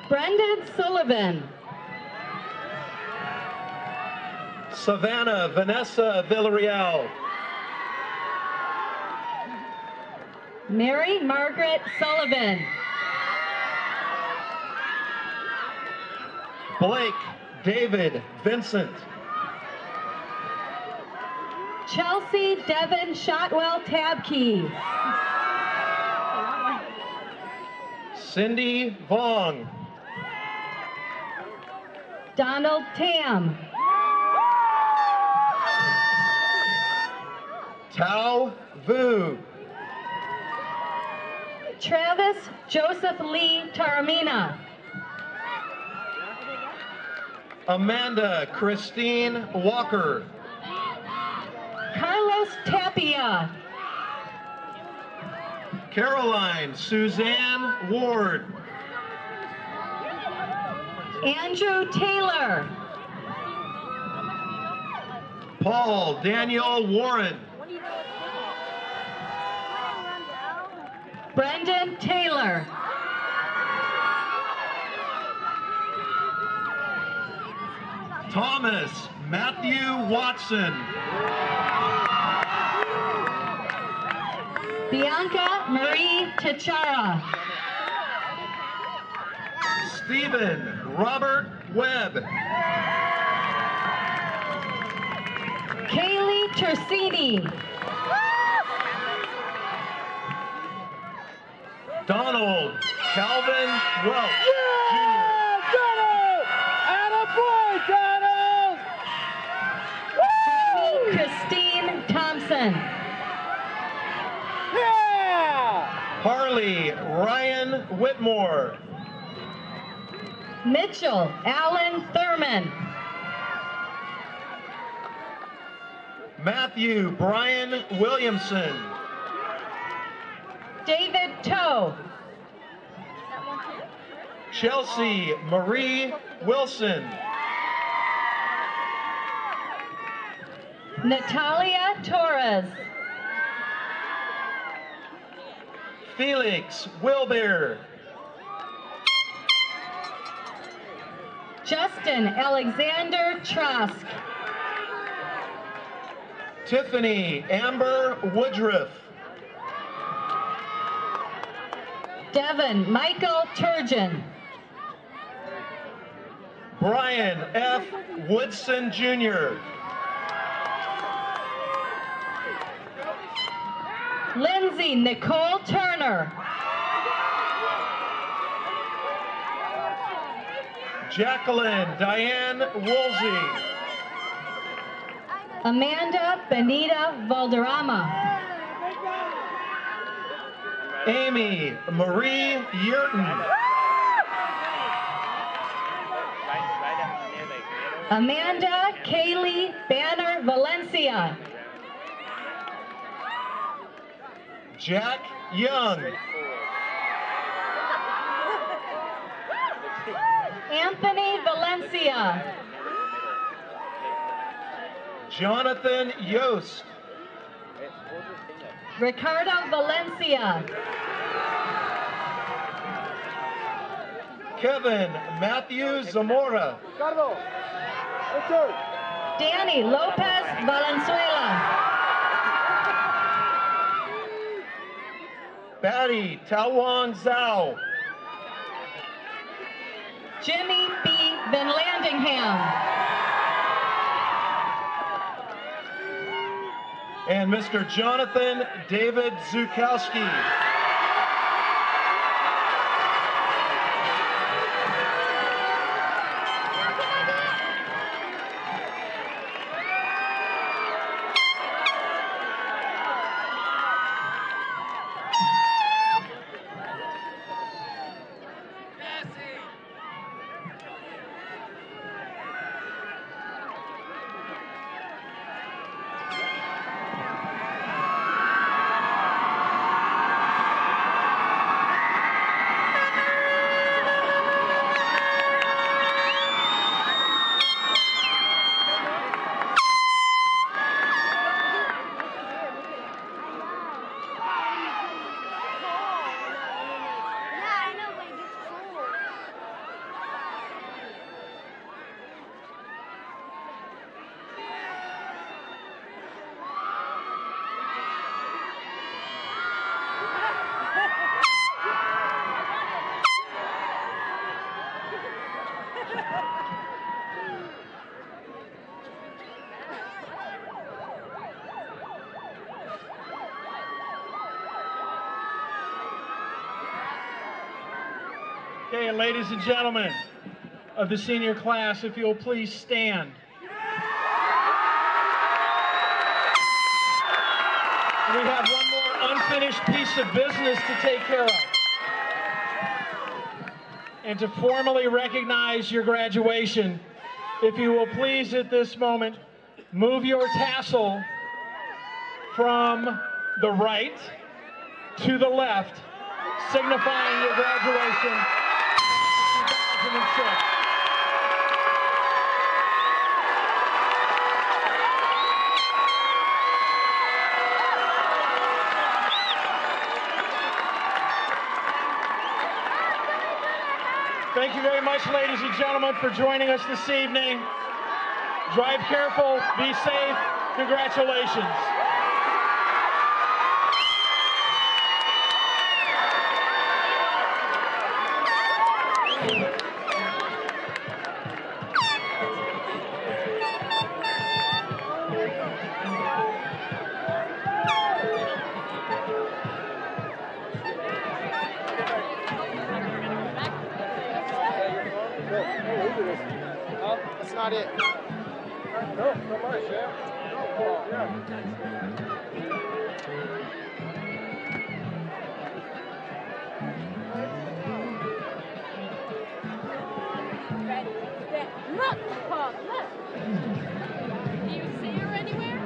Brendan Sullivan. Savannah Vanessa Villarreal. Mary Margaret Sullivan. Blake David Vincent. Chelsea Devon Shotwell Tabkey. Cindy Vong. Donald Tam. Tao Vu. Travis Joseph Lee Taramina. Amanda Christine Walker. Carlos Tapia. Caroline Suzanne Ward. Andrew Taylor. Paul Daniel Warren. Brendan Taylor. Thomas Matthew Watson. Bianca Marie Tichara. Stephen Robert Webb. Kaylee Tersini. Donald Calvin Welch. Jamie Christine Thompson. Harley Ryan Whitmore. Mitchell Allen Thurman. Matthew Brian Williamson. David Toe. Chelsea Marie Wilson. Natalia Torres. Felix Wilbur. Justin Alexander Trask. Tiffany Amber Woodruff. Devin Michael Turgeon. Brian F. Woodson Jr. Lindsay Nicole Turner. Jacqueline Diane Woolsey. Amanda Benita Valderrama. Amy Marie Yurton. Amanda Kaylee Banner Valencia. Jack Young. Anthony Valencia. Jonathan Yost. Ricardo Valencia. Kevin Matthew Zamora. Danny Lopez Valenzuela. Batty Tawong Zhao. Jimmy B. Van Landingham. And Mr. Jonathan David Zukowski. Okay, ladies and gentlemen of the senior class, if you'll please stand. We have one more unfinished piece of business to take care of. And to formally recognize your graduation, if you will please at this moment move your tassel from the right to the left, signifying your graduation 2006. Thank you very much, ladies and gentlemen, for joining us this evening. Drive careful, be safe, congratulations. That's not it. No, so much, yeah. Look, Paul, look. Do you see her anywhere?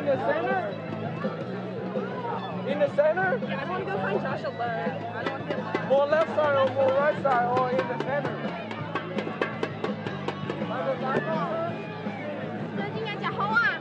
In the center? In the center? Yeah, I want to go find Josh alone. I don't want to get More left side or more right side or in the center? 最近嘅隻好啊！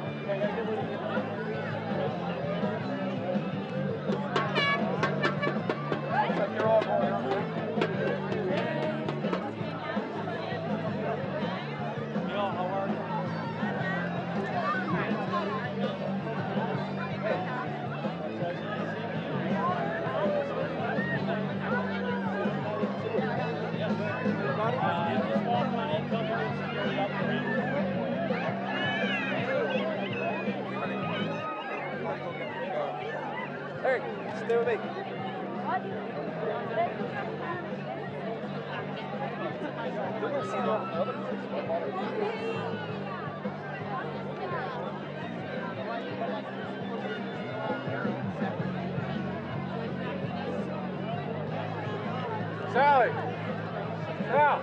Hey, stay with me. Sally! Sal!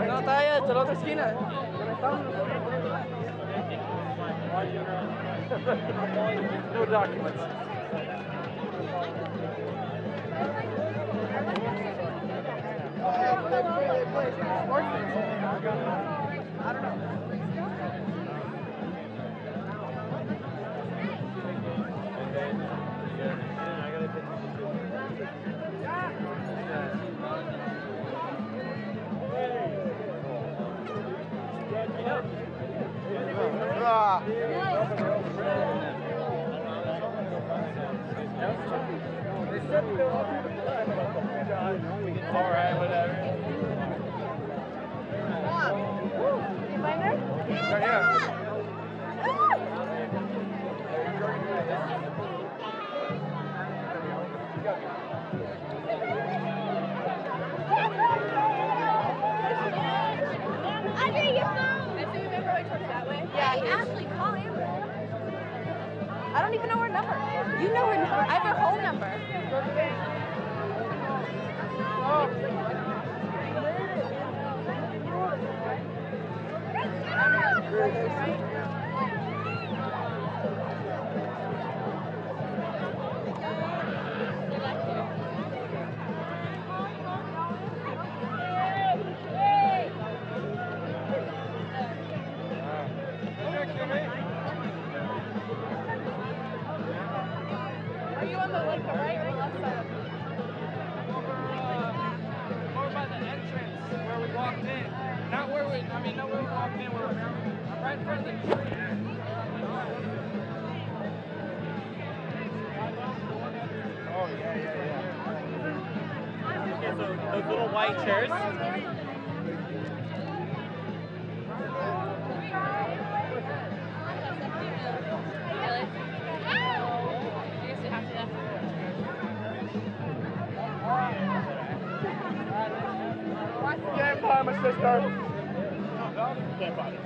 No, está allá, hasta la otra esquina. No documents. I don't know. All right, whatever. You find her? Yeah. I think it's now. I see you remember I took that way. Yeah, Ashley, call Amber. I don't even know her number. You know her number. I have her whole number. Are you on the like the right or left side? Over by the entrance where we walked in. Not where we walked in. I'm right in front of the tree. Oh, yeah. Okay, so those little white chairs. Game time, my sister. Game body.